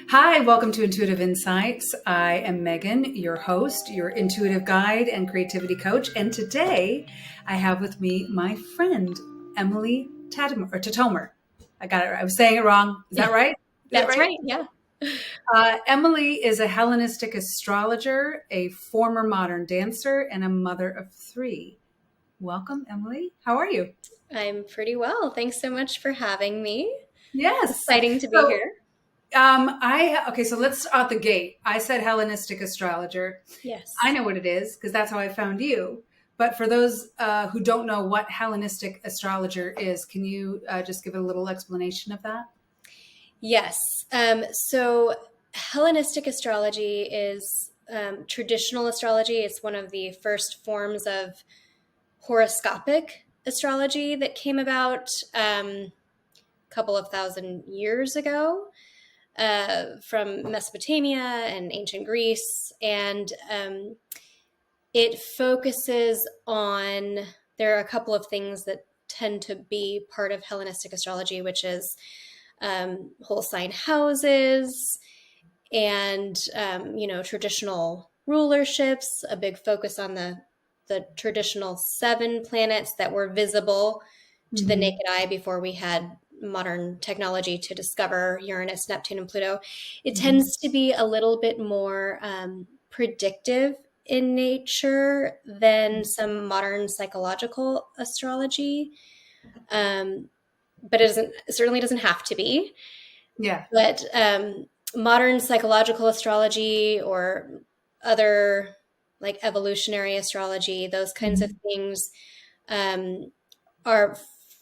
Hi, welcome to Intuitive Insights. I am Megan, your host, your intuitive guide and creativity coach. And today I have with me my friend, Emily Tatomer. I got it right. I was saying it wrong. Is that right? Is that That's right? right. Yeah. Emily is a Hellenistic astrologer, a former modern dancer, and a mother of three. Welcome, Emily. How are you? I'm pretty well. Thanks so much for having me. Yes. Exciting to be So here. So let's start the gate. I said Hellenistic astrologer. I Yes. know what it is because that's how I found you. But for those who don't know what Hellenistic astrologer is, can you just give a little explanation of that? Yes. So Hellenistic astrology is traditional astrology. It's one of the first forms of horoscopic astrology that came about a couple of thousand years ago from Mesopotamia and ancient Greece. And it focuses on, there are a couple of things that tend to be part of Hellenistic astrology, which is whole sign houses and, traditional rulerships, a big focus on the traditional seven planets that were visible to the Hmm. naked eye before we had modern technology to discover Uranus, Neptune, and Pluto. It Hmm. tends to be a little bit more predictive in nature than some modern psychological astrology. Um, but it certainly doesn't have to be. Yeah. But modern psychological astrology or other like evolutionary astrology, those kinds of Hmm. things um, are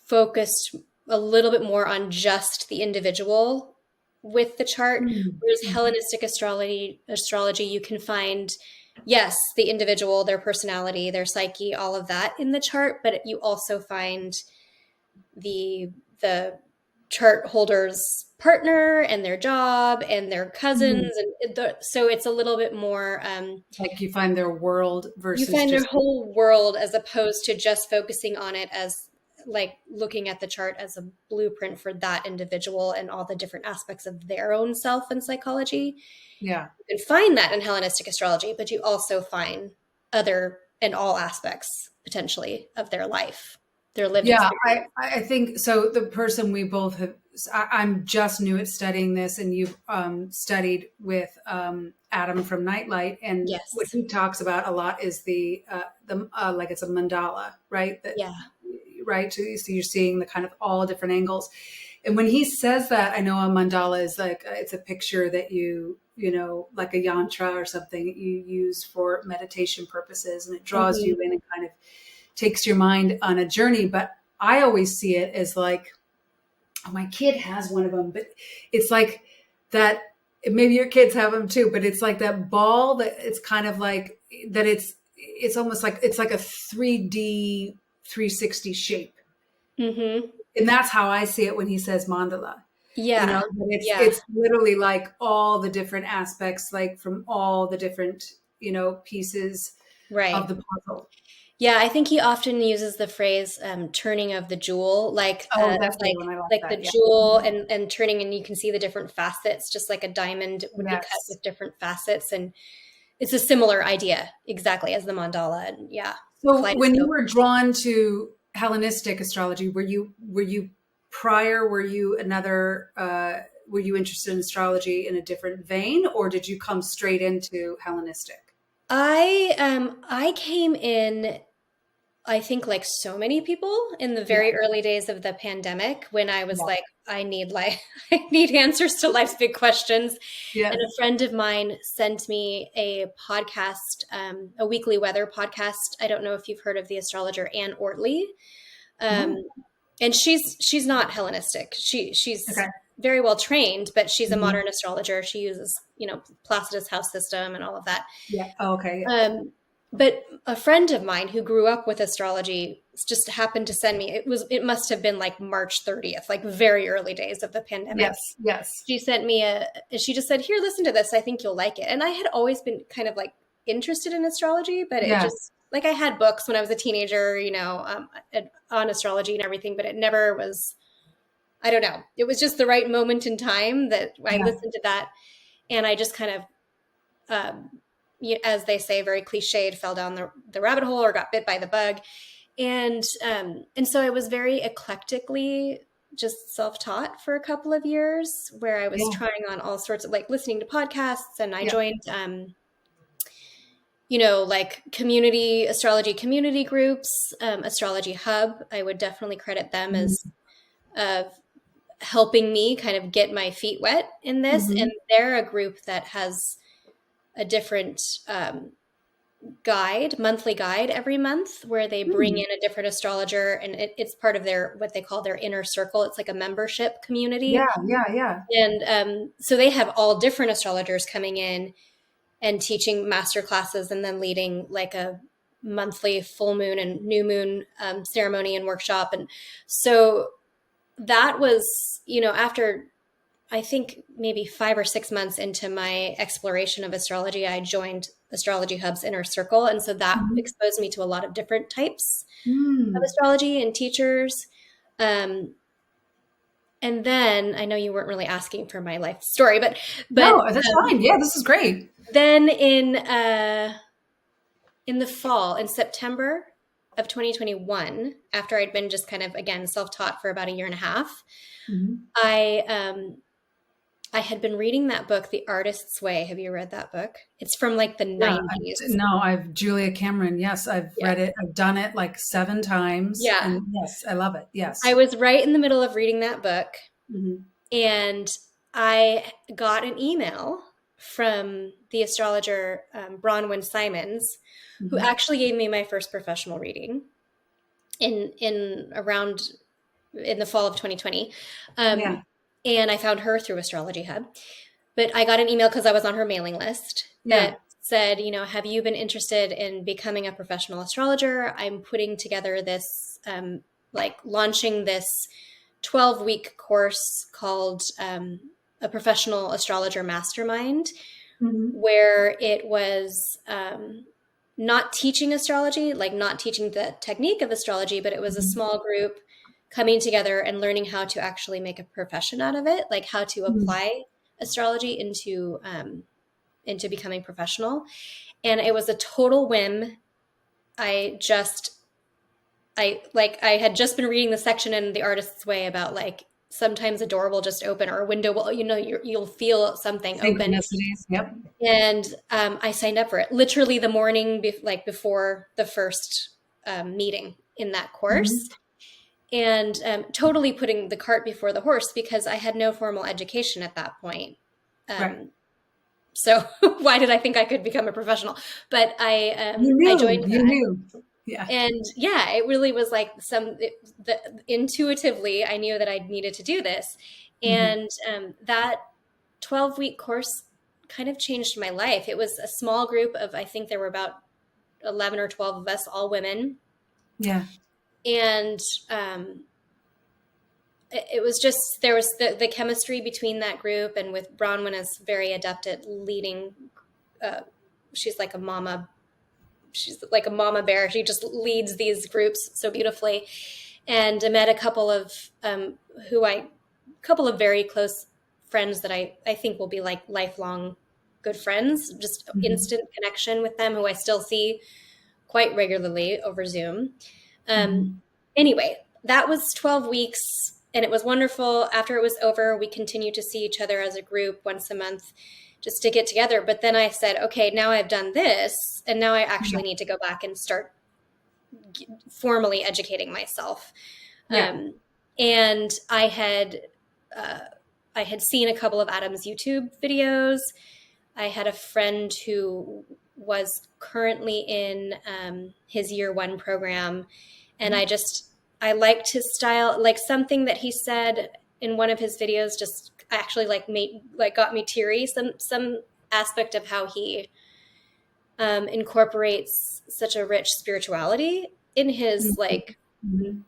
focused a little bit more on just the individual with the chart. Whereas Hmm. Hellenistic astrology, you can find, yes, the individual, their personality, their psyche, all of that in the chart, but you also find the chart holder's partner and their job and their cousins, Hmm. and so it's a little bit more. Like you find their world You versus find their just. whole world as opposed to just focusing on it as like looking at the chart as a blueprint for that individual and all the different aspects of their own self and psychology. Yeah. You can find that in Hellenistic astrology, but you also find other and all aspects potentially of their life, their lived Yeah, experience. I think so. The person we both have, I'm just new at studying this, and you've studied with Adam from Nightlight, and what Yes. he talks about a lot is the like it's a mandala, right? That Yeah. right. So you're seeing the kind of all different angles, and when he says that, I know a mandala is like it's a picture that like a yantra or something that you use for meditation purposes, and it draws you Hmm. in and kind of takes your mind on a journey. But I always see it as like, oh, my kid has one of them, but it's like that. Maybe your kids have them too, but it's like that ball that it's kind of like that. It's almost like it's like a 3D 360 shape, Hmm. and that's how I see it when he says mandala. Yeah. But it's Yeah. it's literally like all the different aspects, like from all the different pieces of Right. the puzzle. Yeah, I think he often uses the phrase "turning of the jewel," Oh, that's the one I like like the that. Yeah. jewel and turning, and you can see the different facets, just like a diamond would be cut Yes. with different facets, and it's a similar idea exactly as the mandala. And yeah, So when you kaleidoscope. were drawn to Hellenistic astrology, were you prior, were you interested in astrology in a different vein, or did you come straight into Hellenistic? I came in, I think, like so many people in the Yeah. very early days of the pandemic, when I was Yeah. like, I need like I need answers to life's big questions. And Yes. a friend of mine sent me a podcast, a weekly weather podcast. I don't know if you've heard of the astrologer Anne Ortley. Um, Oh, and she's not Hellenistic. She's okay. very well trained, but she's a Mhm. modern astrologer. She uses, Placidus house system and all of that. Yeah. Oh, okay. Yeah. Um, but a friend of mine who grew up with astrology just happened to send me, it must have been like March 30th, like very early days of the pandemic. Yes. Yes. She sent me she just said, "Here, listen to this. I think you'll like it." And I had always been kind of like interested in astrology, but it Yeah. just, like, I had books when I was a teenager, on astrology and everything, but it never was I don't know. It was just the right moment in time that I Yeah. listened to that, and I just kind of, as they say, very cliched, fell down the rabbit hole or got bit by the bug. And so I was very eclectically just self-taught for a couple of years, where I was Yeah. trying on all sorts of, like, listening to podcasts, and I Yeah. joined like astrology community groups, Astrology Hub. I would definitely credit them as Mhm. uh, helping me kind of get my feet wet in this. And Mhm. they're a group that has a different monthly guide every month, where they bring Hmm. in a different astrologer, and it's part of their, what they call their inner circle. It's like a membership Yeah. community. Yeah. Yeah. And so they have all different astrologers coming in and teaching master classes, and then leading like a monthly full moon and new moon ceremony and workshop. And so that was, after I think maybe 5 or 6 months into my exploration of astrology, I joined Astrology Hub's inner circle. And so that Mhm. exposed me to a lot of different types of Mm. astrology and teachers. Um, and then I know you weren't really asking for my life story, but No, that's fine. Yeah, this is great. then in the fall, in September of 2021, after I'd been just kind of, again, self-taught for about a year and a half, Mhm. I had been reading that book, The Artist's Way. Have you read that book? It's from like the Yeah, 90s. no, I've Julia Cameron. Yes, I've Yeah. read it. I've done it like 7 times, Yeah. and yes, I love it. I Yes. was right in the middle of reading that book, Mhm. and I got an email from the astrologer Bronwyn Simons, who Mhm. actually gave me my first professional reading in the fall of 2020. Yeah. Um, and I found her through Astrology Hub. But I got an email because I was on her mailing list Yeah. that said, have you been interested in becoming a professional astrologer? I'm putting together this, like launching this 12-week course called a Professional Astrologer Mastermind, Mhm. where it was not teaching astrology, like not teaching the technique of astrology, but it was a Mhm. small group coming together and learning how to actually make a profession out of it, like how to Mhm. apply astrology into becoming professional. And it was a total whim. I just I had just been reading the section in The Artist's Way about, like, sometimes a door will just open, or a window will, you'll feel something open. Synchronicities. Yep. And I signed up for it literally the morning before the first meeting in that course, Mhm. and totally putting the cart before the horse, because I had no formal education at that point. Right. Um, so why did I think I could become a professional? But You I knew. joined You that, knew. Yeah. and yeah, it really was like intuitively I knew that I needed to do this, Mhm. and that 12-week course kind of changed my life. It was a small group of, I think there were about 11 or 12 of us, all women, Yeah. and um, it was just, there was the chemistry between that group, and with Bronwyn is very adept at leading. Uh, she's like a mama. She's like a mama bear. She just leads these groups so beautifully. And I met a couple of couple of very close friends that I think will be like lifelong good friends. Just Mhm. instant connection with them, who I still see quite regularly over Zoom. Um, Mhm. anyway, that was 12 weeks, and it was wonderful. After it was over, we continued to see each other as a group once a month, just to get together. But then I said, okay, now I've done this, and now I Yeah. actually need to go back and start formally educating myself. Yeah. Um, and uh, I had seen a couple of Adam's YouTube videos. I had a friend who was currently in his year one program, and Mhm. I liked his style. Like, something that he said in one of his videos just actually got me teary. Some aspect of how he incorporates such a rich spirituality in his, Mhm. like, Mhm.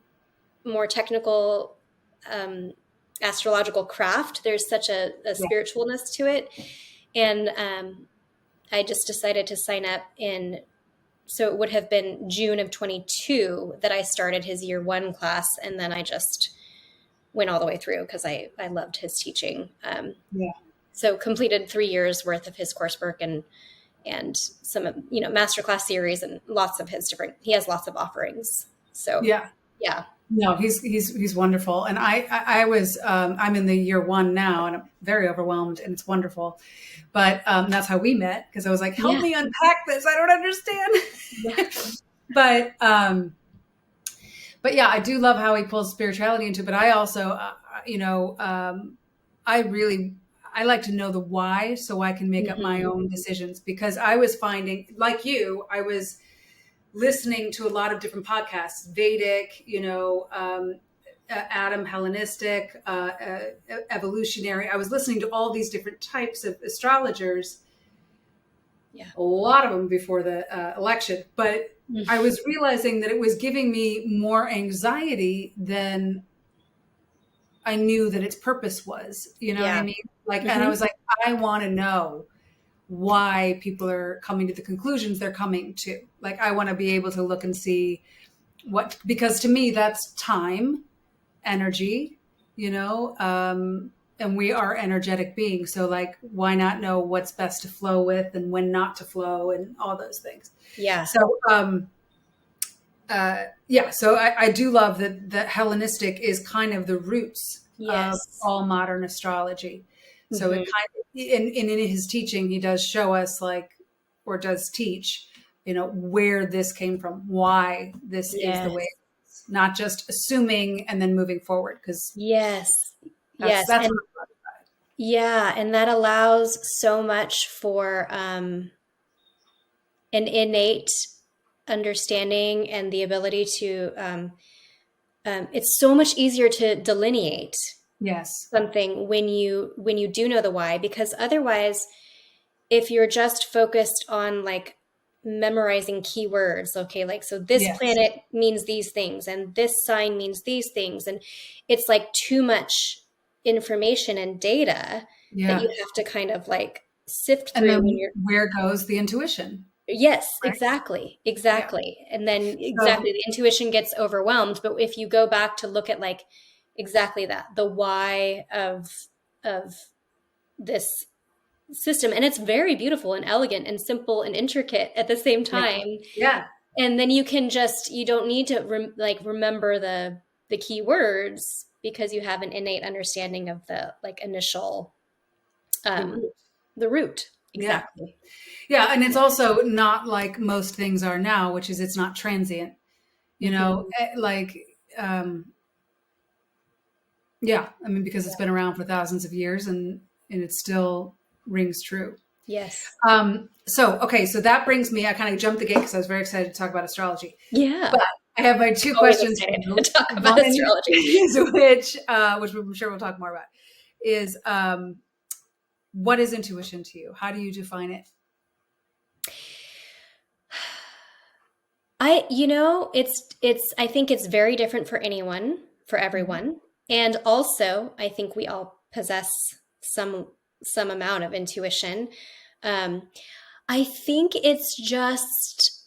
more technical um, astrological craft. There's such a Yeah. spiritualness to it, and I just decided to sign up in. So it would have been June of 22 that I started his year one class, and then I just went all the way through because I loved his teaching. Yeah. So completed 3 years worth of his coursework and some, masterclass series and lots of he has lots of offerings. So Yeah. yeah. No, he's wonderful. And I was, I'm in the year 1 now and I'm very overwhelmed and it's wonderful. But that's how we met, because I was like, help Yeah. me unpack this. I don't understand. Yeah. But yeah, I do love how he pulls spirituality into it. But I also, I really, I like to know the why so I can make up my Mhm. own decisions, because I was finding, like you, I was listening to a lot of different podcasts, Vedic, Adam, Hellenistic, evolutionary. I was listening to all these different types of astrologers, Yeah. a lot of them before the election, but I was realizing that it was giving me more anxiety than I knew that its purpose was. You know what I Yeah. mean? Like, and I Mhm. was like, I want to know why people are coming to the conclusions they're coming to. Like, I want to be able to look and see because to me, that's time, energy, and we are energetic beings. So, like, why not know what's best to flow with and when not to flow and all those things? Yeah. So, yeah, so I do love that Hellenistic is kind of the roots of Yes. all modern astrology. So it Mhm. kind of, in his teaching, he does show us, like, or does teach, where this came from, why this is the Yes. way it is, not just assuming and then moving forward. Because Yes. that's Yes. what I And love about it. yeah, and that allows so much for an innate understanding and the ability to it's so much easier to delineate Yes. something when you do know the why, because otherwise if you're just focused on like memorizing keywords, okay, like so this Yes. planet means these things and this sign means these things, and it's like too much information and data that Yeah. you have to kind of like sift And through when then you're where goes the intuition, yes, right? exactly, Yeah. exactly. And then So exactly the intuition gets overwhelmed, but if you go back to look at like exactly that, the why of this system, and it's very beautiful and elegant and simple and intricate at the same yeah. time, Yeah. and then you don't need to remember the key words because you have an innate understanding of the like initial The um root. the root. Yeah. Exactly. Yeah, and it's also not like most things are now, which is it's not transient. Mhm. Like, yeah, I mean, because it's Yeah. been around for thousands of years and it still rings true. Yes. So okay, so that brings me. I kind of jumped the gate because I was very excited to talk about astrology. Yeah. But I have my two Always questions for excited you. to talk about One astrology. is which I'm sure we'll talk more about, is what is intuition to you? How do you define it? I think it's very different for anyone, for Mhm. everyone. And also, I think we all possess some some amount of intuition. Um, I think it's just,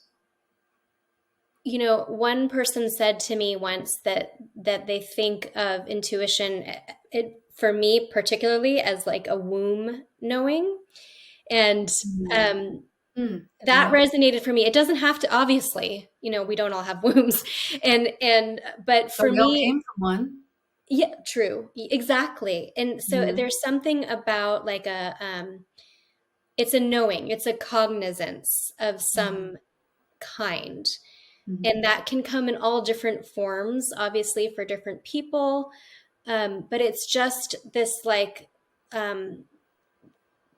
one person said to me once that they think of intuition, for me particularly, as like a womb knowing. And Mm. um, Mm. that Yeah. resonated for me. It doesn't have to, obviously, we don't all have wombs. But But for we all me, came from one. yeah, true. Exactly. And so Yeah. there's something about like it's a knowing, it's a cognizance of Mhm. some kind. Mhm. And that can come in all different forms, obviously, for different people. But it's just this like, um,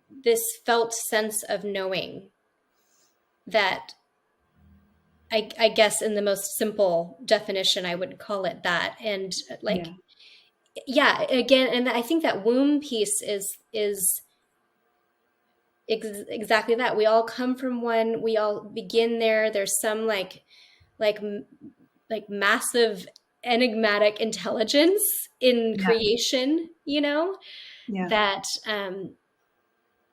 this felt sense of knowing that I guess in the most simple definition, I would call it that. And like, Yeah. yeah, again, and I think that womb piece is exactly that. We all come from one. We all begin there. There's some like like massive enigmatic intelligence in Yeah. creation, Yeah. that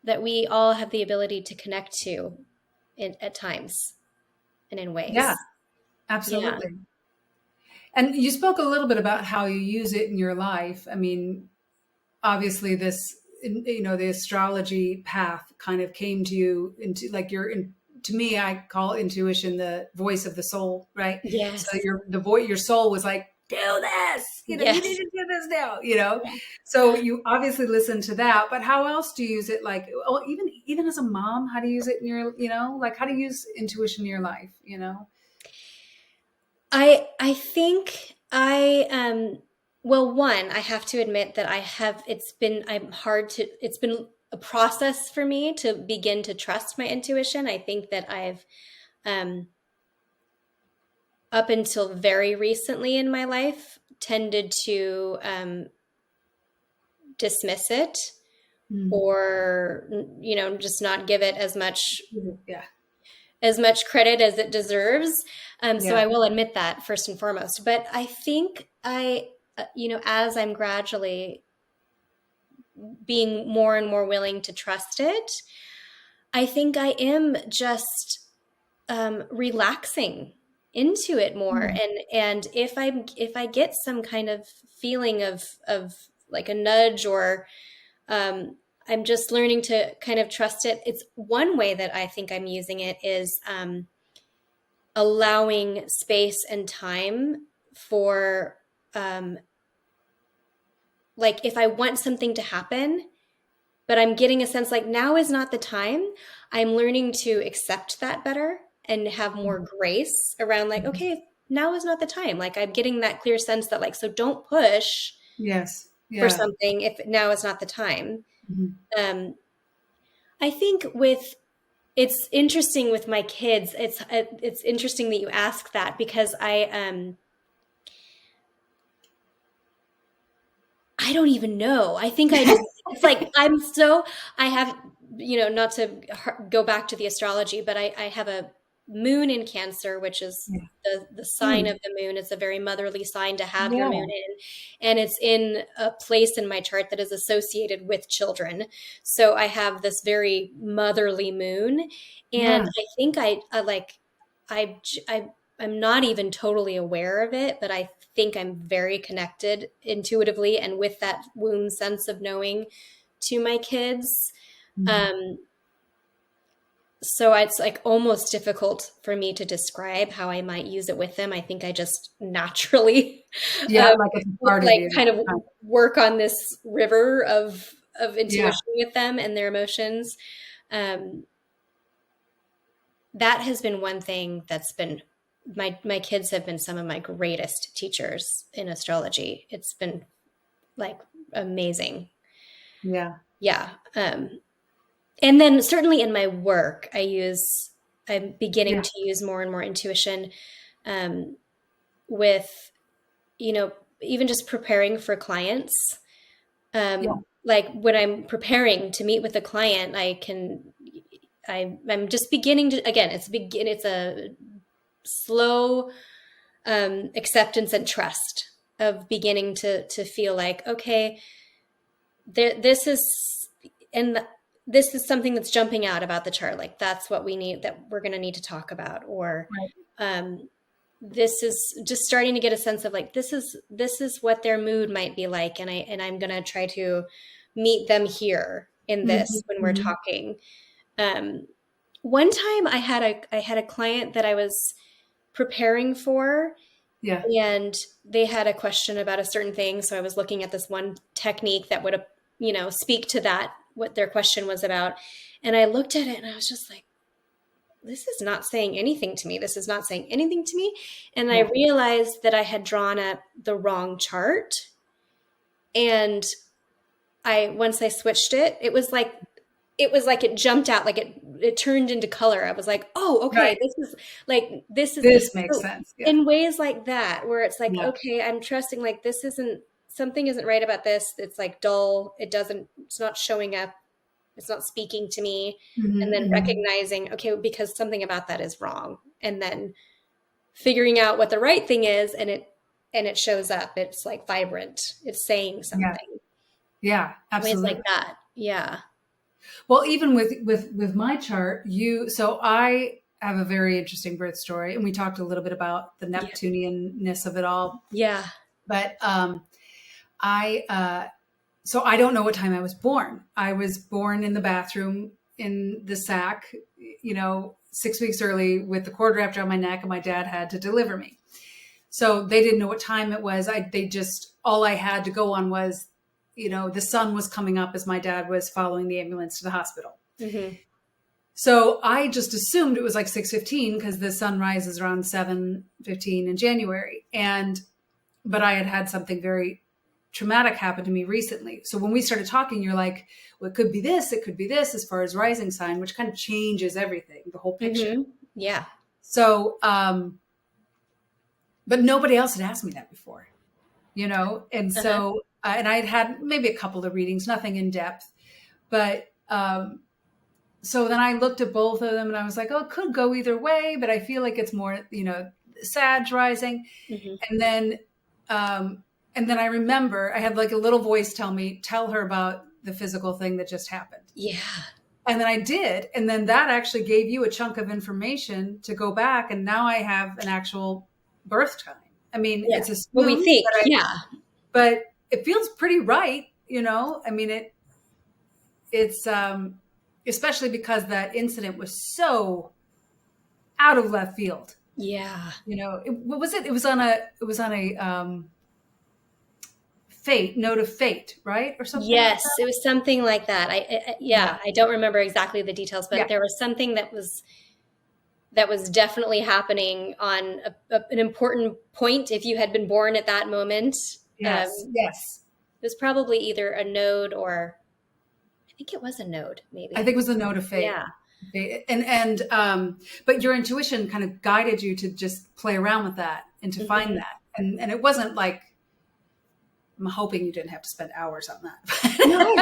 that we all have the ability to connect to at times and in Yeah. ways. Yeah. Absolutely. And you spoke a little bit about how you use it in your life. I mean, obviously this, the astrology path kind of came to you into like to me, I call intuition the voice of the soul, right? So Yes. your soul was like, do this, you need Yes. to do this now. So you obviously listen to that, but how else do you use it? Like, oh, even as a mom, how do you use it in your, like how to use intuition in your life? I think well, one, I have to admit that it's been a process for me to begin to trust my intuition. I think that I've um up until very recently in my life tended to dismiss it, Mm. or just not give it Yeah. as much credit as it deserves. So Yeah. I will admit that first and foremost. But I think as I'm gradually being more and more willing to trust it, I think I am just relaxing into it more. Mm. And if I get some kind of feeling of like a nudge, or I'm just learning to kind of trust it. It's one way that I think I'm using it is allowing space and time for like if I want something to happen, but I'm getting a sense like now is not the time. I'm learning to accept that better and have more grace around like, okay, now is not the time. Like I'm getting that clear sense that like, so don't push Yes. for Yeah. something if now is not the time. Mhm. Um, I think it's interesting with my kids. It's interesting that you ask that because I don't even know. I think I just, it's like, I have, not to go back to the astrology, but I have a moon in Cancer, which is Yeah. the sign Mm. of the moon. It's a very motherly sign to have your moon Yeah. in. And it's in a place in my chart that is associated with children. So I have this very motherly moon. And Yeah. I think I, I, I'm not even totally aware of it, but I think I'm very connected intuitively and with that womb sense of knowing to my kids. Mhm. Um, so it's like almost difficult for me to describe how I might use it with them. I think I just naturally Yeah, um, like it's a part of like you. kind of work on this river of Yeah. intuition with them and their emotions. Um, that has been one thing that's been my kids have been some of my greatest teachers in astrology. It's been like amazing. Yeah. Yeah. And then certainly in my work, I'm beginning Yeah. to use more and more intuition um, with, even just preparing for clients. Yeah. Like when I'm preparing to meet with a client, I'm just beginning to, again, it's a slow acceptance and trust of beginning to feel like, okay, this is, and this is something that's jumping out about the chart. Like that's what we need, that we're going to need to talk about, or Right. um, this is just starting to get a sense of like, this is what their mood might be like. And I'm going to try to meet them here in Mhm. this when we're Mhm. talking. Um, one time I had a client that I was preparing for, Yeah. and they had a question about a certain thing. So I was looking at this one technique that would, speak to that, what their question was about. And I looked at it and I was just like, this is not saying anything to me. This is not saying anything to me. And I Yeah. realized that I had drawn up the wrong chart. And once I switched it, it was like it jumped out, like it turned into color. I was like, oh, okay, Right. this is This makes so sense. Yeah. in ways like that, where it's like, Yeah. okay, I'm trusting, like this isn't, something isn't right about this. It's like dull. It's not showing up. It's not speaking to me. And Mhm. then Mhm. recognizing, okay, because something about that is wrong. And then figuring out what the right thing is, and it shows up. It's like vibrant. It's saying Yeah. something. Yeah. Ways like Absolutely. that. Yeah. Well, even with my chart, so I have a very interesting birth story, and we talked a little bit about the Neptunianness of it all. Yeah. But so I don't know what time I was born. I was born in the bathroom in the sack, 6 weeks early with the cord wrapped around my neck, and my dad had to deliver me. So they didn't know what time it was. All I had to go on was, the sun was coming up as my dad was following the ambulance to the hospital. Mm-hmm. So I just assumed it was like 6:15 because the sun rises around 7:15 in January. But I had something very traumatic happen to me recently. So when we started talking, you're like, well, it could be this as far as rising sign, which kind of changes everything, the whole picture. Mm-hmm. Yeah. So, but nobody else had asked me that before, And so, and I had maybe a couple of readings, nothing in depth, but, so then I looked at both of them and I was like, oh, it could go either way, but I feel like it's more, Sag rising. Mm-hmm. And then I remember I had like a little voice tell her about the physical thing that just happened. Yeah. And then I did. And then that actually gave you a chunk of information to go back. And now I have an actual birth time. I mean, it's assumed, what we think. But it feels pretty right. I mean, it's, especially because that incident was so out of left field. Yeah. What was it? It was on a note of fate, right? Or something. Yes, it was something like that. I don't remember exactly the details, but there was something that was definitely happening on an important point. If you had been born at that moment, yes, it was probably either a node or I think it was a node. Maybe I think it was a node of fate. Yeah. But your intuition kind of guided you to just play around with that and to find that. And it wasn't like, I'm hoping you didn't have to spend hours on that.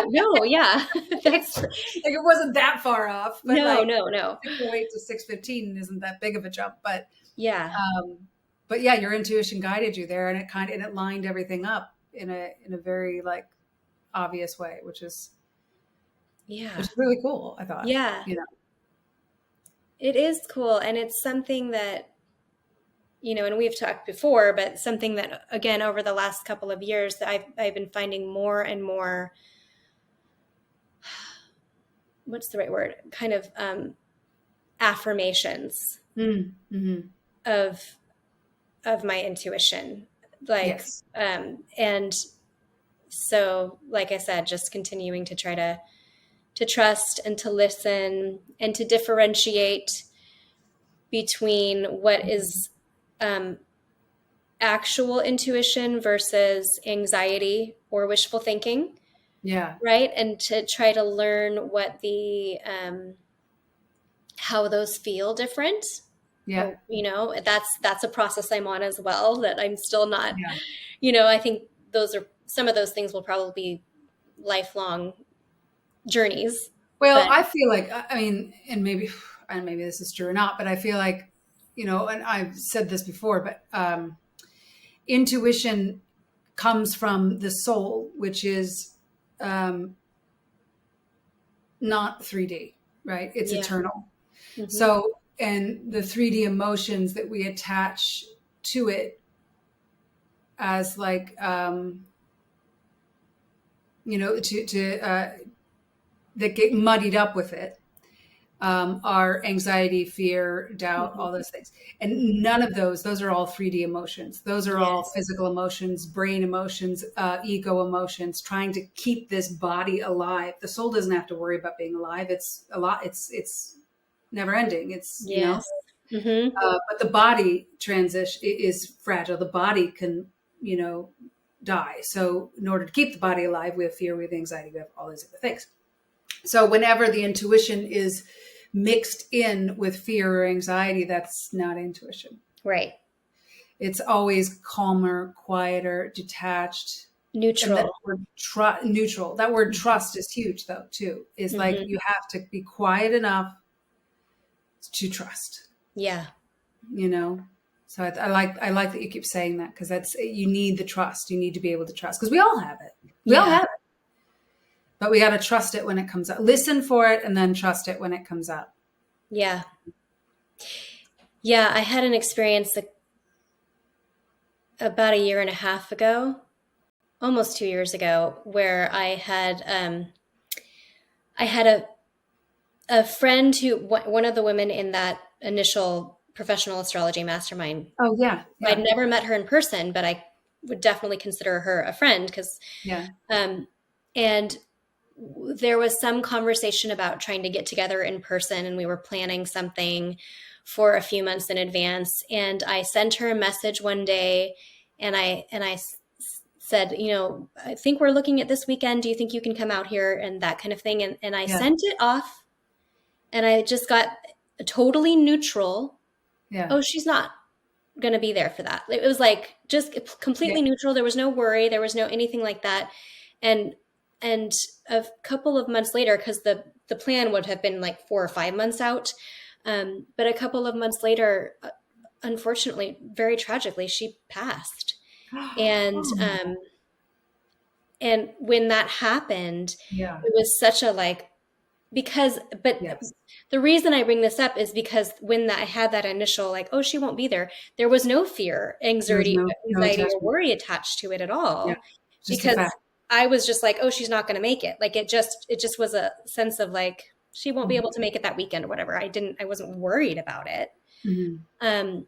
No, yeah. That's like, it wasn't that far off. But no. 6:08 to 6:15 isn't that big of a jump. But yeah. But yeah, your intuition guided you there, and it lined everything up in a very like obvious way, which is really cool, I thought. Yeah. It is cool. And it's something that, and we've talked before, but something that, again, over the last couple of years that I've been finding more and more, what's the right word? Kind of affirmations of my intuition. And so, like I said, just continuing to try to trust and to listen and to differentiate between what is actual intuition versus anxiety or wishful thinking. Yeah. Right. And to try to learn what how those feel different. Yeah. That's a process I'm on as well, that I'm still not, I think some of those things will probably be lifelong journeys. Well, I feel like, I mean, and maybe this is true or not, but I feel like, and I've said this before, but intuition comes from the soul, which is not 3D, right? It's eternal. Mm-hmm. So, and the 3D emotions that we attach to it as like, that get muddied up with it are anxiety, fear, doubt, all those things. And none of those are all 3D emotions. Those are all physical emotions, brain emotions, ego emotions, trying to keep this body alive. The soul doesn't have to worry about being alive. It's never ending. It's, but the body transition is fragile. The body can, die. So in order to keep the body alive, we have fear, we have anxiety, we have all these other things. So whenever the intuition is mixed in with fear or anxiety, that's not intuition. Right. It's always calmer, quieter, detached. Neutral. That word neutral. That word trust is huge though, too. Is like you have to be quiet enough to trust. Yeah. So I like that you keep saying that, because you need the trust. You need to be able to trust, because we all have it. We all have it. But we got to trust it when it comes up. Listen for it and then trust it when it comes up. Yeah. Yeah, I had an experience about a year and a half ago, almost 2 years ago, where I had a friend who, one of the women in that initial professional astrology mastermind. Oh, yeah. I'd Yeah. never met her in person, but I would definitely consider her a friend because, Yeah. um, and there was some conversation about trying to get together in person, and we were planning something for a few months in advance. And I sent her a message one day, and I said, I think we're looking at this weekend. Do you think you can come out here and that kind of thing? And I Yeah. sent it off, and I just got a totally neutral. Yeah. Oh, she's not going to be there for that. It was like just Yeah. completely neutral. There was no worry. There was no anything like that. And and a couple of months later, because the plan would have been like 4 or 5 months out, but a couple of months later, unfortunately, very tragically, she passed. And Oh, and when that happened, yeah. it was such a like because but Yes. the reason I bring this up is because when I had that initial like, oh, she won't be there was no fear, There was no anxiety or attachment. worry attached to it at Yeah. all, Just a because fact. I was just like, oh, she's not going to make it. Like it just was a sense of like she won't be able to make it that weekend or whatever. I wasn't worried about it. Mm-hmm. Um,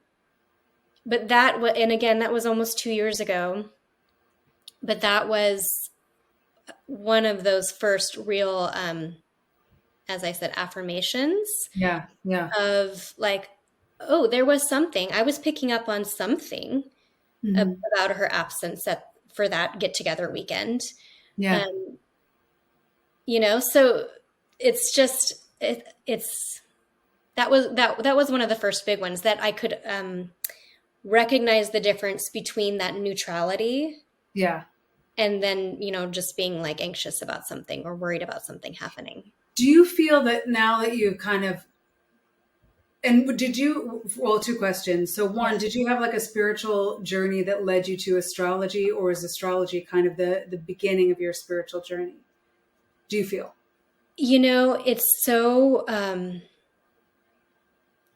but and again, that was almost 2 years ago. But that was one of those first real, as I said, affirmations Yeah. Yeah. of like, oh, there was something. I was picking up on something Mm-hmm. about her absence for that get together weekend. Yeah. Um, so it's just it's that was one of the first big ones that I could recognize the difference between that neutrality Yeah. and then just being like anxious about something or worried about something happening. Do you feel that now that you've kind of, and did you, well, two questions. So one, Yeah. did you have like a spiritual journey that led you to astrology, or is astrology kind of the beginning of your spiritual journey? Do you feel? It's so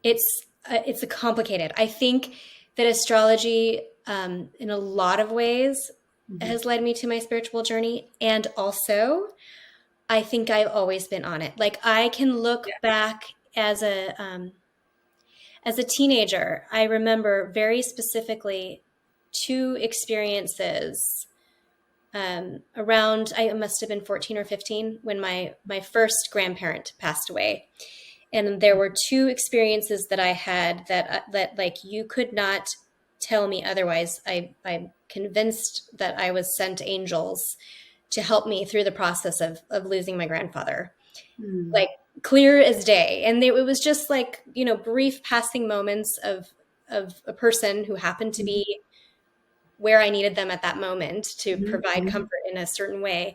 it's a complicated. I think that astrology, in a lot of ways, Mm-hmm. has led me to my spiritual journey, and also I think I've always been on it. Like I can look Yeah. back as a teenager. I remember very specifically two experiences around, I must have been 14 or 15 when my first grandparent passed away. And there were two experiences that I had that like you could not tell me otherwise. I'm convinced that I was sent angels to help me through the process of losing my grandfather. Mm-hmm. Like clear as day. And it was just like, brief passing moments of a person who happened to be where I needed them at that moment to provide Mm-hmm. comfort in a certain way.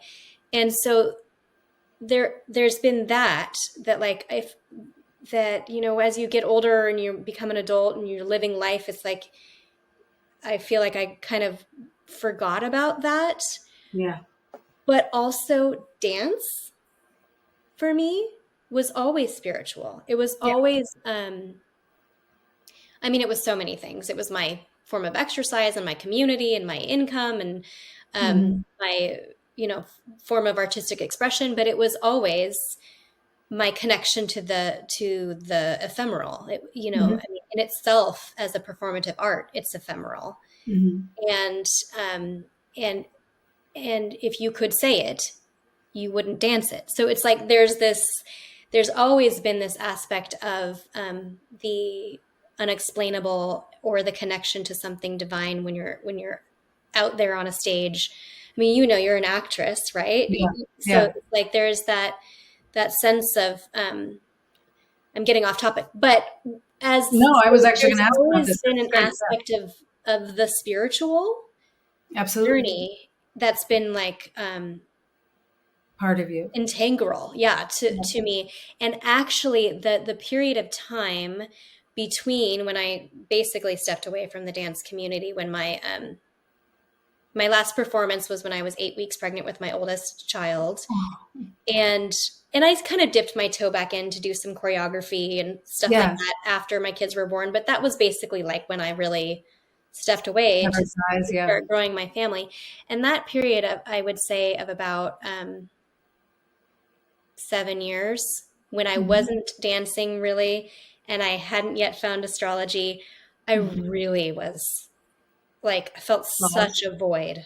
And so there's been that like if that as you get older and you become an adult and you're living life, it's like I feel like I kind of forgot about that. Yeah. But also dance for me was always spiritual. It was Yeah. always it was so many things. It was my form of exercise and my community and my income and Mm-hmm. my form of artistic expression, but it was always my connection to the ephemeral. Mm-hmm. In itself as a performative art, it's ephemeral. Mm-hmm. And and and if you could say it, you wouldn't dance it. So it's like there's always been this aspect of the unexplainable or the connection to something divine when you're out there on a stage. I mean, you're an actress, right? Yeah. So Yeah. it's like there's that sense of I'm getting off topic, but No, I was actually there's going to ask about always this. been That's an great. Yeah. aspect of the spiritual Absolutely. journey that's been like Part of you. integral, yeah, to Yeah. to me. And actually the period of time between when I basically stepped away from the dance community, when my last performance was when I was 8 weeks pregnant with my oldest child. Oh, And I kind of dipped my toe back in to do some choreography and stuff like yes. that after my kids were born. But that was basically like when I really stepped away to Size, yeah. start growing my family. And that period of, I would say, of about 7 years when I wasn't dancing really, and I hadn't yet found astrology, I really was like, I felt Lost. such a void.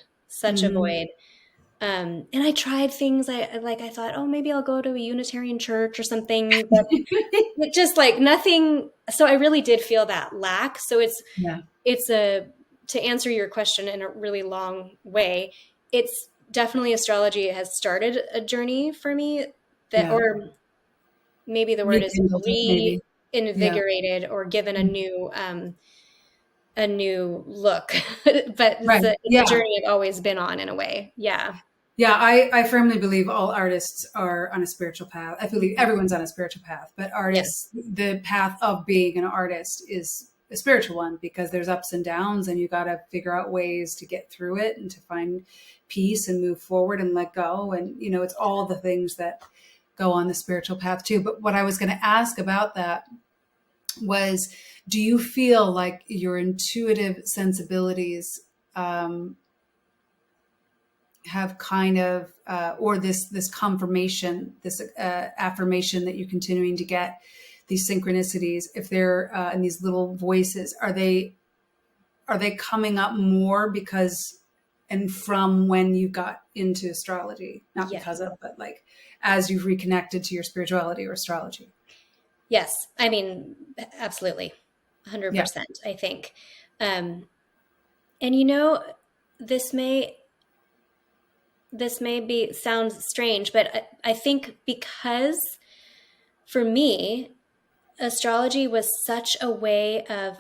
And I tried things I thought, oh, maybe I'll go to a Unitarian church or something, but it just like nothing. So I really did feel that lack. So Yeah. to answer your question in a really long way, it's definitely astrology has started a journey for me Yeah. or maybe the word is Rekindled it, maybe. Yeah. reinvigorated or given a new look, but Right. it's a journey I've always been on in a way. Yeah. Yeah, I firmly believe all artists are on a spiritual path. I believe everyone's on a spiritual path, but Yeah. artists, the path of being an artist is a spiritual one because there's ups and downs and you got to figure out ways to get through it and to find peace and move forward and let go. And, it's all the things that go on the spiritual path too. But what I was going to ask about that was, do you feel like your intuitive sensibilities, have kind of or this confirmation, this affirmation that you're continuing to get, these synchronicities, if they're and these little voices, are they coming up more because and from when you got into astrology, not Yeah. because of, but like as you've reconnected to your spirituality or astrology? Yes. I mean, absolutely. Yeah. 100%, I think. And this may be sounds strange, but I think because for me, astrology was such a way of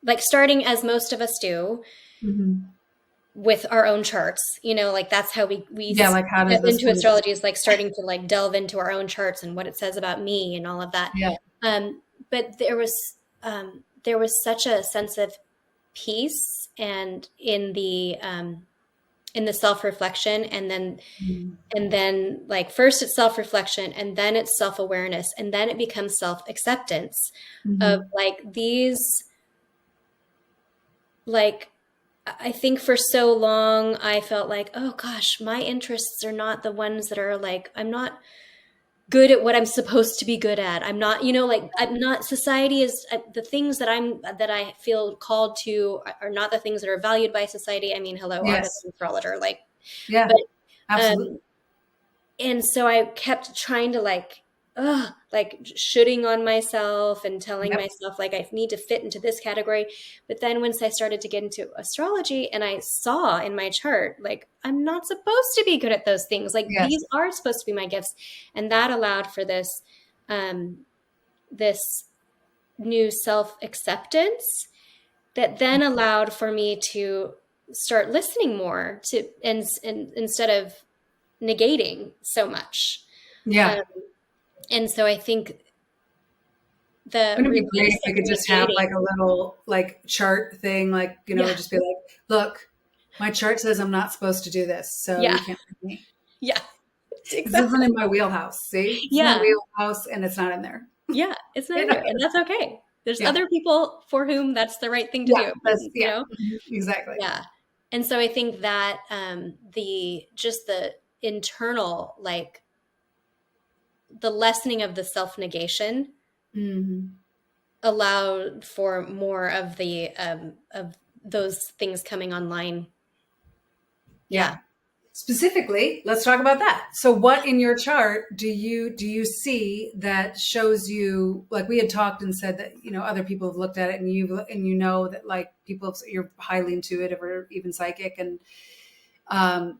like starting as most of us do with our own charts, like that's how we Yeah, like how does step this into work? astrology, is like starting to like delve into our own charts and what it says about me and all of that. Yeah. But there was such a sense of peace and in the self-reflection, and then like first it's self-reflection and then it's self-awareness and then it becomes self-acceptance of like these, like I think for so long I felt like, oh gosh, my interests are not the ones that are like, I'm not good at what I'm supposed to be good at. I'm not, like I'm not, society is the things that I feel called to are not the things that are valued by society. I mean, hello, artist Yes. and astrologer, like, Yeah. but, Absolutely. and so I kept trying to like shooting on myself and telling Yep. myself like I need to fit into this category. But then once I started to get into astrology and I saw in my chart, like I'm not supposed to be good at those things. Like Yes. these are supposed to be my gifts. And that allowed for this, this new self-acceptance that then allowed for me to start listening more to, and instead of negating so much. Yeah. And so I think the Wouldn't it be great release if we of could just have negating. like a little like chart thing, like, Yeah. just be like, look, my chart says I'm not supposed to do this, so Yeah. you can't pick me. Yeah. This Exactly. isn't in my wheelhouse. See? It's in my Yeah. wheelhouse and it's not in there. Yeah. It's not You in know? there. And that's okay. There's Yeah. other people for whom that's the right thing to Yeah. do, Yeah. Exactly. Yeah. And so I think that the internal, like the lessening of the self-negation allowed for more of the of those things coming online. Yeah. Specifically, let's talk about that. So what in your chart do you see that shows you, like we had talked and said that, other people have looked at it and you know that like you're highly intuitive or even psychic, and I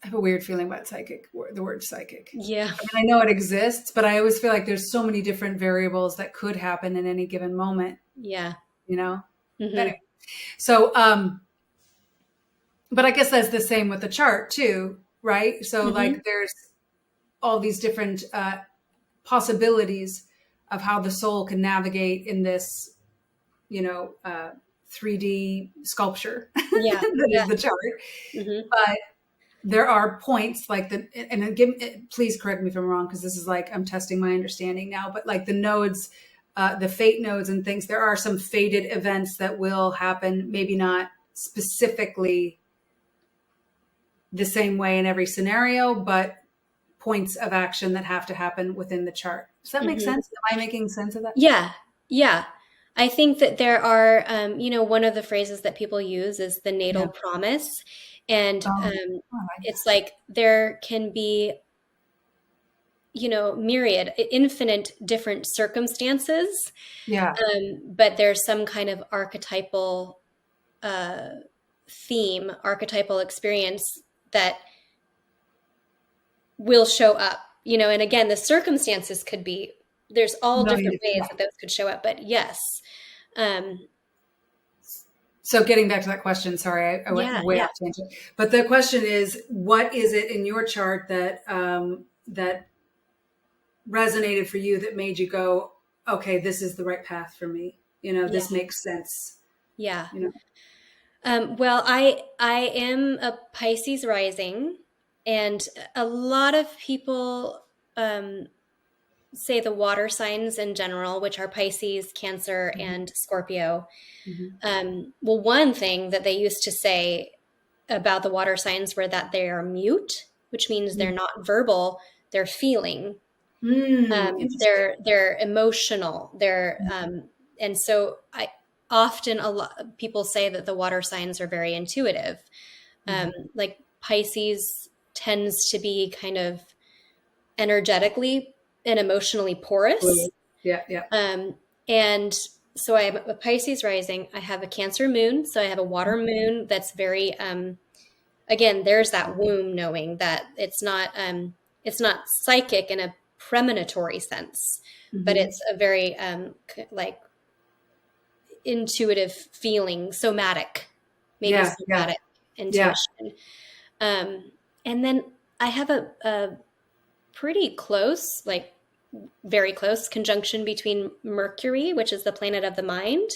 have a weird feeling about the word psychic. Yeah. I mean, I know it exists, but I always feel like there's so many different variables that could happen in any given moment, Yeah. Anyway, so, but I guess that's the same with the chart too, right? So like there's all these different possibilities of how the soul can navigate in this, 3D sculpture Yeah. that Yeah. is the chart. Mm-hmm. But there are points like please correct me if I'm wrong, because this is like, I'm testing my understanding now, but like the nodes, the fate nodes and things, there are some fated events that will happen, maybe not specifically the same way in every scenario, but points of action that have to happen within the chart. Does that make Mm-hmm. sense? Am I making sense of that? Yeah. Yeah. I think that there are, one of the phrases that people use is the natal promise. And it's like there can be, myriad, infinite different circumstances. Yeah. But there's some kind of archetypal theme, archetypal experience that will show up, and again, the circumstances could be, there's all different ways that those could show up, but yes. So getting back to that question, sorry, I went way off tangent. But the question is, what is it in your chart that that resonated for you, that made you go, okay, this is the right path for me? This makes sense. Yeah. Well, I am a Pisces rising, and a lot of people say the water signs in general, which are Pisces, Cancer, and Scorpio. Well, one thing that they used to say about the water signs were that they are mute, which means they're not verbal, they're feeling. They're emotional. And so often a lot people say that the water signs are very intuitive. Like Pisces tends to be kind of energetically and emotionally porous. And so I have a Pisces rising. I have a Cancer moon. So I have a water moon that's very, again, there's that womb knowing that it's not psychic in a premonitory sense, but it's a very like intuitive feeling, somatic, maybe somatic intuition. And then I have a pretty close, like very close conjunction between Mercury, which is the planet of the mind,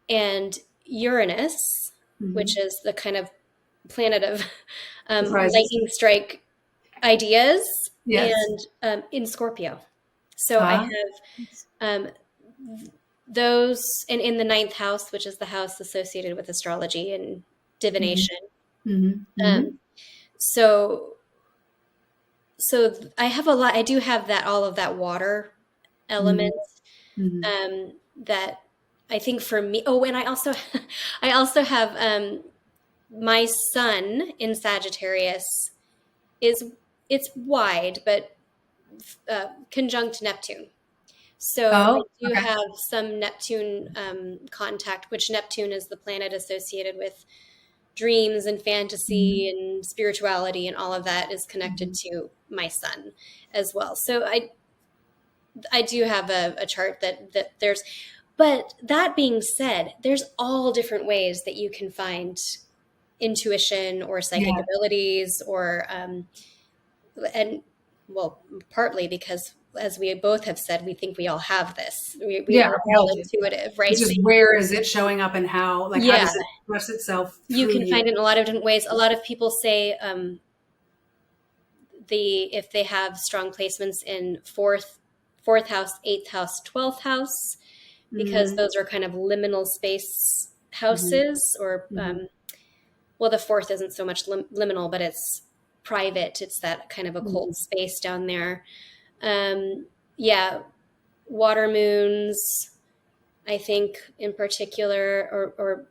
and Uranus, which is the kind of planet of lightning strike ideas, and in Scorpio. So I have those, and in the 9th house, which is the house associated with astrology and divination. So I have I do have all of that water element, that I think for me, and I also have, my sun in Sagittarius it's wide, but conjunct Neptune. So I do have some Neptune contact, which Neptune is the planet associated with dreams and fantasy and spirituality, and all of that is connected to my sun as well. So I do have a chart that there's, but that being said, there's all different ways that you can find intuition or psychic abilities, or and well, partly because, as we both have said, we think we all have this. We are all intuitive, right? It's just, where is it showing up and how? Like, how does it express itself? You can find it in a lot of different ways. A lot of people say if they have strong placements in fourth house, 8th house, 12th house, because those are kind of liminal space houses, or well, the 4th isn't so much liminal, but it's private. It's that kind of occult space down there. Water moons, I think, in particular, or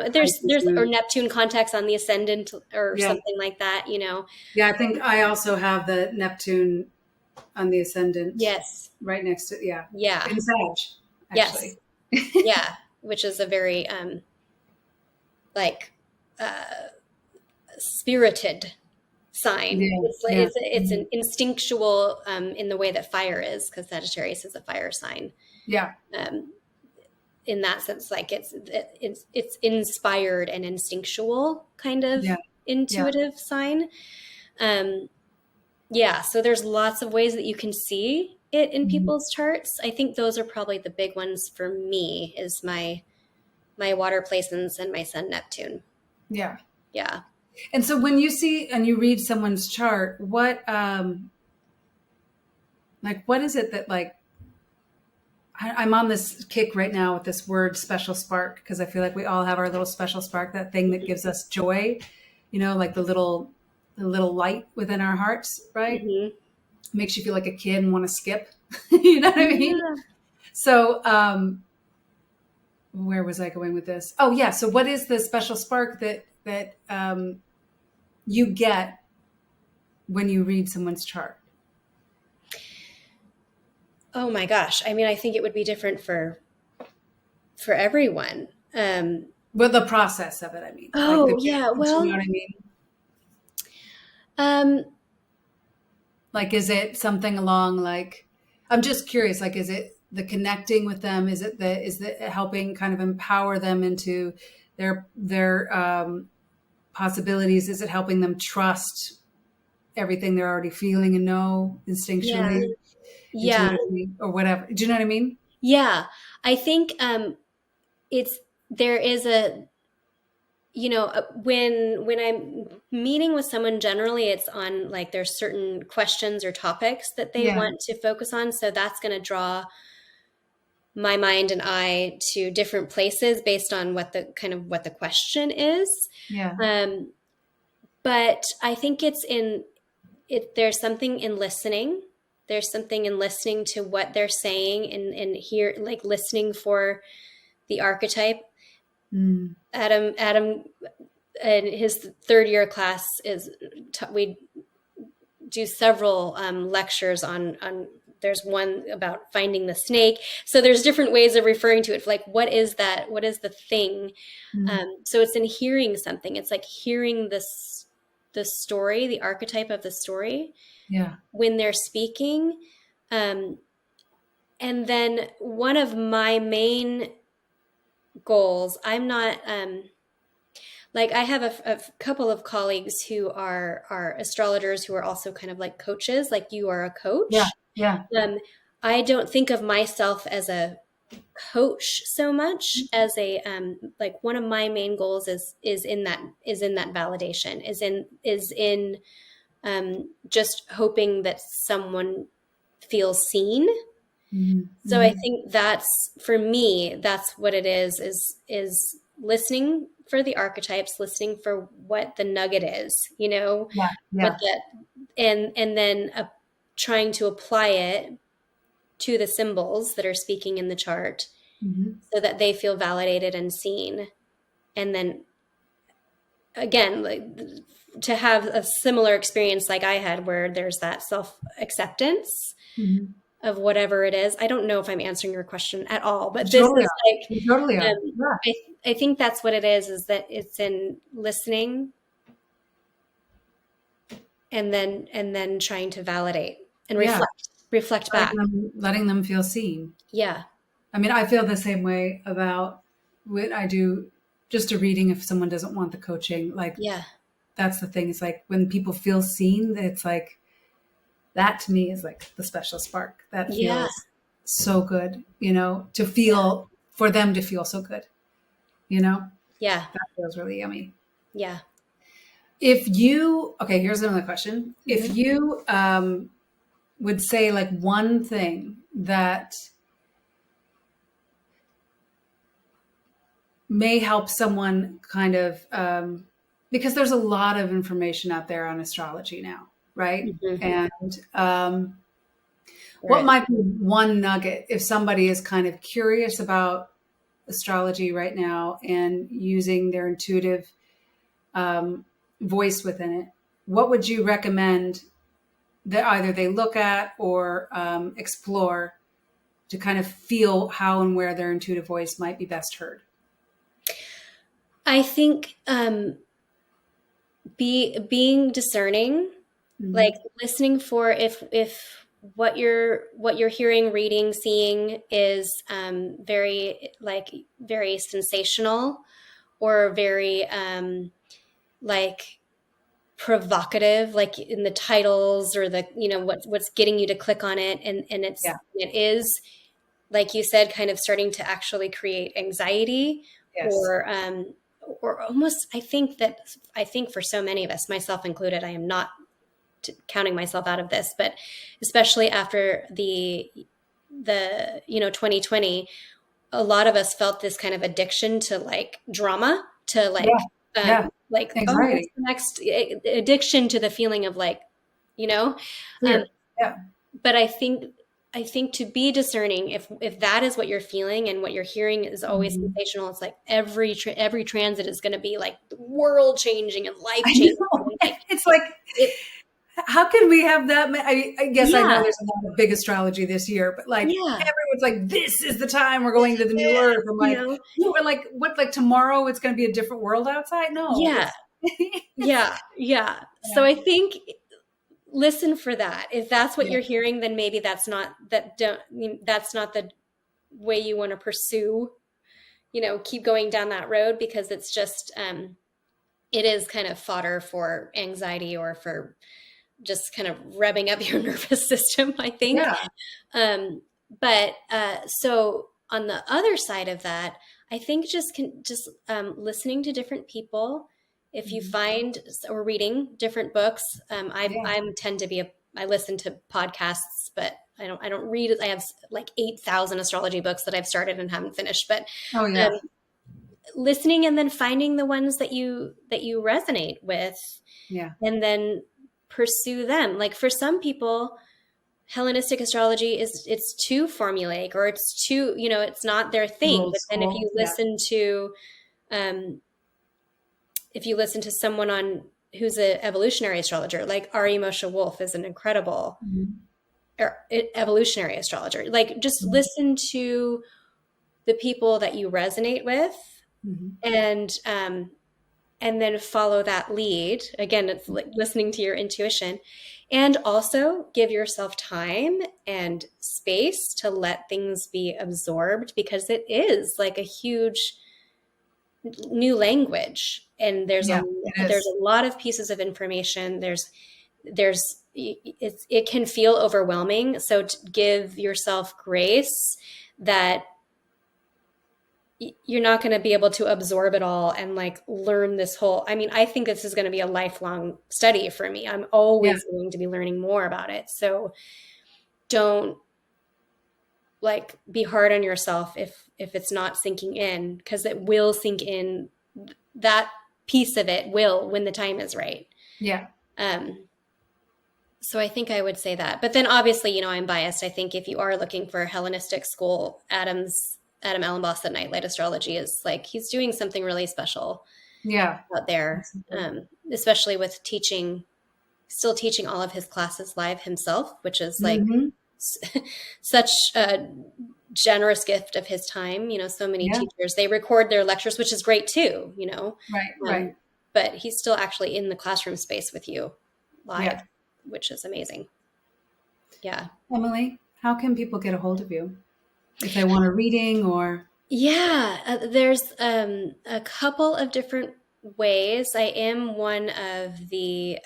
there's or Neptune contacts on the ascendant, or something like that. I think I also have the Neptune on the ascendant. Yes, right next to in Sag, actually. Yes, which is a very spirited sign. It's an instinctual in the way that fire is, because Sagittarius is a fire sign. In that sense, like it's inspired and instinctual, kind of intuitive sign. So there's lots of ways that you can see it in people's charts. I think those are probably the big ones for me, is my my water placements and my sun Neptune. Yeah. Yeah. And so when you see and you read someone's chart, what what is it that like I'm on this kick right now with this word special spark, because I feel like we all have our little special spark, that thing that gives us joy, like the little light within our hearts, right? Mm-hmm. Makes you feel like a kid and want to skip. You know what I mean? Yeah. So where was I going with this? Oh yeah. So what is the special spark that you get when you read someone's chart? Oh my gosh. I mean, I think it would be different for everyone. Well, the process of it, I mean. Oh, yeah. Do you Well, know what I mean? um, Like, is it something along like, I'm just curious, like, is it the connecting with them? Is it helping kind of empower them into their possibilities? Is it helping them trust everything they're already feeling and know yeah. instinctually, Yeah. intuitively, or whatever? Do you know what I mean? Yeah. I think there is when I'm meeting with someone, generally it's on like there's certain questions or topics that they Yeah. want to focus on. So that's going to draw my mind and eye to different places based on what the question is. Yeah. But I think there's something in listening. There's something in listening to what they're saying and hear, like listening for the archetype. Mm. Adam in his third year class we do several lectures on there's one about finding the snake. So there's different ways of referring to it. Like, what is that? What is the thing? Mm. So it's in hearing something. It's like hearing the story, the archetype of the story. Yeah. When they're speaking. And then one of my main goals, I'm not, like I have a couple of colleagues who are astrologers who are also kind of like coaches, like you are a coach. Yeah. Yeah. I don't think of myself as a coach so much as a like one of my main goals is in that validation, is in just hoping that someone feels seen. Mm-hmm. So I think that's, for me, that's what it is listening for the archetypes, listening for what the nugget is, Yeah. Yeah. what that, and then trying to apply it to the symbols that are speaking in the chart, Mm-hmm. so that they feel validated and seen. And then again, like to have a similar experience like I had, where there's that self-acceptance Mm-hmm. of whatever it is. I don't know if I'm answering your question at all, but You this totally is are. like, You totally are. Yeah. I think that's what it is that it's in listening and then trying to validate and Yeah. reflect back. Letting them feel seen. Yeah. I mean, I feel the same way about when I do just a reading if someone doesn't want the coaching. Like, Yeah. that's the thing. It's like when people feel seen, it's like, that to me is like the special spark. That feels Yeah. so good, to feel, for them to feel so good, Yeah. that feels really yummy. Yeah. Okay, here's another question. Mm-hmm. If you would say like one thing that may help someone kind of, because there's a lot of information out there on astrology now, right? Mm-hmm. And what might be one nugget if somebody is kind of curious about astrology right now and using their intuitive voice within it? What would you recommend that either they look at or explore to kind of feel how and where their intuitive voice might be best heard? I think being discerning, Mm-hmm. like listening for if what you're hearing, reading, seeing is very sensational or very like provocative, like in the titles or the what's getting you to click on it, and it is, like you said, kind of starting to actually create anxiety Yes. or almost, I think for so many of us, myself included, I am not counting myself out of this, but especially after the 2020, a lot of us felt this kind of addiction to like drama, to Yeah. Yeah. oh, what's Anxiety. the next addiction to the feeling of like, you know, um, Fear. Yeah. but I think to be discerning, if that is what you're feeling and what you're hearing is always Mhm. sensational, it's like every transit is going to be like world changing and life I changing, know. and like It's like, it, how can we have that? I guess I know yeah, there's a lot of big astrology this year, but like yeah, everyone's like, this is the time we're going this to is the new it, earth. I'm like, no, we're like, what, like tomorrow it's going to be a different world outside? No, yeah, it's, yeah. So yeah, I think listen for that. If that's what yeah, you're hearing, then maybe that's not the way you want to pursue, keep going down that road, because it's just it is kind of fodder for anxiety or for just kind of revving up your nervous system, I think. yeah. Um, but so on the other side of that, I think just listening to different people. If you Mhm. find or reading different books, Yeah. I tend to I listen to podcasts, but I don't read. I have like 8,000 astrology books that I've started and haven't finished. But Oh, yeah. um, listening and then finding the ones that you resonate with, Yeah. and then pursue them. Like for some people, Hellenistic astrology it's too formulaic, or it's too, it's not their Too thing. old But then school. Yeah. um, if you listen to someone who's an evolutionary astrologer, like Ari Moshe Wolf is an incredible Mhm. evolutionary astrologer. Like just Mhm. listen to the people that you resonate with, Mhm. and then follow that lead. Again, it's like listening to your intuition, and also give yourself time and space to let things be absorbed, because it is like a huge new language, and Yeah, it there's is. a lot of pieces of information. It can feel overwhelming, so to give yourself grace that you're not going to be able to absorb it all and like learn this whole. I mean, I think this is going to be a lifelong study for me. I'm Yeah. always going to be learning more about it. So don't like be hard on yourself if it's not sinking in, because it will sink in. That piece of it will, when the time is right. Yeah. um so I think I would say that. But then obviously, I'm biased. I think if you are looking for Hellenistic school, Adam Allenboss at Nightlight Astrology is like, he's doing something really special Yeah. out there, Absolutely. especially with still teaching all of his classes live himself, which is like Hmm. such a generous gift of his time. So many Yeah. teachers, they record their lectures, which is great too, Right. um, Right. but he's still actually in the classroom space with you live, Yeah. which is amazing. Yeah. Emily, how can people get a hold of you if they want a reading or? Yeah, there's a couple of different ways. I am one of the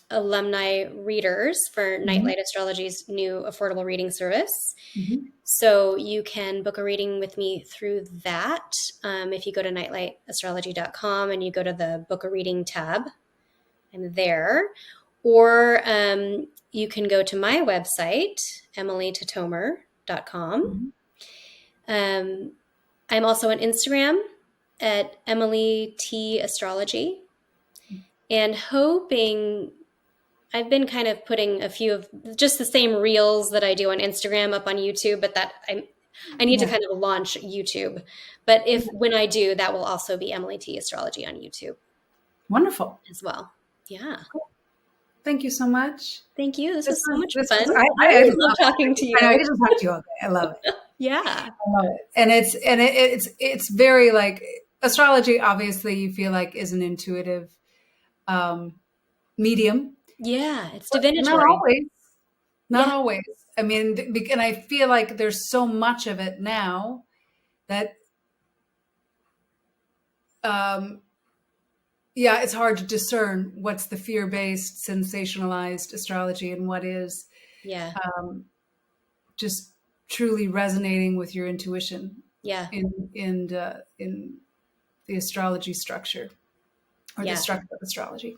alumni readers for Mhm. Nightlight Astrology's new affordable reading service. Mhm. So you can book a reading with me through that. If you go to nightlightastrology.com and you go to the book a reading tab, I'm there. Or you can go to my website, emilytatomer.com. Mhm. Um, I'm also on Instagram at Emily T Astrology, and hoping, I've been kind of putting a few of just the same reels that I do on Instagram up on YouTube, but I need to Yeah. kind of launch YouTube. But if when I do, that will also be Emily T Astrology on YouTube Wonderful. as well. Yeah. Cool. Thank you so much. Thank you. This This was so was much this was fun. I I always love love it. talking to I know I you. just talked to you all day. I love it. Yeah. I love it. And it's very like astrology. Obviously, you feel like is an intuitive um, medium, Yeah. It's but not divinatory. always. Not Yeah. always. I mean, and I feel like there's so much of it now that um, yeah, it's hard to discern what's the fear-based, sensationalized astrology and what is Yeah. um, just truly resonating with your intuition. Yeah. in the astrology structure, or the Yeah. structure of astrology.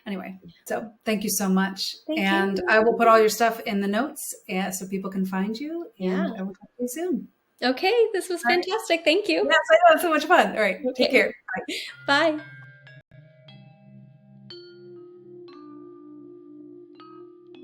Anyway, so thank you so much. Thank And you. I will put all your stuff in the notes so people can find you. Yeah. And I will talk to you soon. Okay. This was All right. fantastic. Thank you. Yes, I know. It's so much fun. All right. Take Okay. care. Bye. Bye.